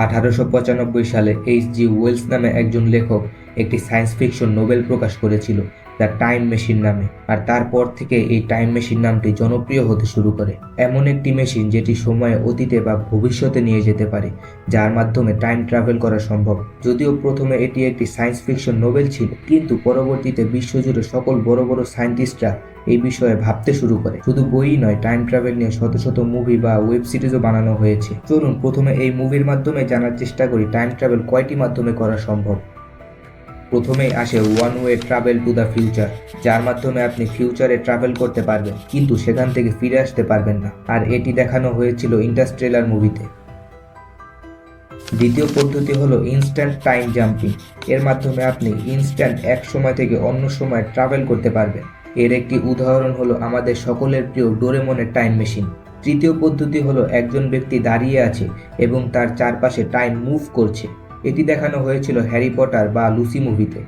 1895 সালে এইচ.জি. ওয়েলস নামে একজন লেখক একটি সায়েন্স ফিকশন নোবেল প্রকাশ করেছিল দ্য টাইম মেশিন নামে, আর তারপর থেকে এই টাইম মেশিন নামটি জনপ্রিয় হতে শুরু করে। এমন একটি মেশিন যেটি সময়ে অতীতে বা ভবিষ্যতে নিয়ে যেতে পারে, যার মাধ্যমে টাইম ট্রাভেল করা সম্ভব। যদিও প্রথমে এটি একটি সায়েন্স ফিকশন নোবেল ছিল, কিন্তু পরবর্তীতে বিশ্বজুড়ে সকল বড় বড় সায়েন্টিস্টরা এই বিষয়ে ভাবতে শুরু করে। শুধু বইই নয়, টাইম ট্রাভেল নিয়ে শত শত মুভি বা ওয়েব সিরিজও বানানো হয়েছে। চলুন প্রথমে এই মুভির মাধ্যমে জানার চেষ্টা করি টাইম ট্রাভেল কয়টি মাধ্যমে করা সম্ভব। প্রথমেই আসে one way travel to the future, যার মাধ্যমে আপনি ফিউচারে ট্রাভেল করতে পারবেন, কিন্তু সেখান থেকে ফিরে আসতে পারবেন না, আর এটি দেখানো হয়েছিল ইন্টারস্টেলার মুভিতে। দ্বিতীয় পদ্ধতি হলো ইনস্ট্যান্ট টাইম জাম্পিং। এর মাধ্যমে আপনি ইনস্ট্যান্ট এক সময় থেকে অন্য সময় ট্রাভেল করতে পারবেন। এর একটি উদাহরণ হলো আমাদের সকলের প্রিয় ডোরেমনের টাইম মেশিন। তৃতীয় পদ্ধতি হলো একজন ব্যক্তি দাঁড়িয়ে আছে এবং তার চারপাশে টাইম মুভ করছে। এটি দেখানো হয়েছিল হ্যারি পটার বা লুসি মুভিতে।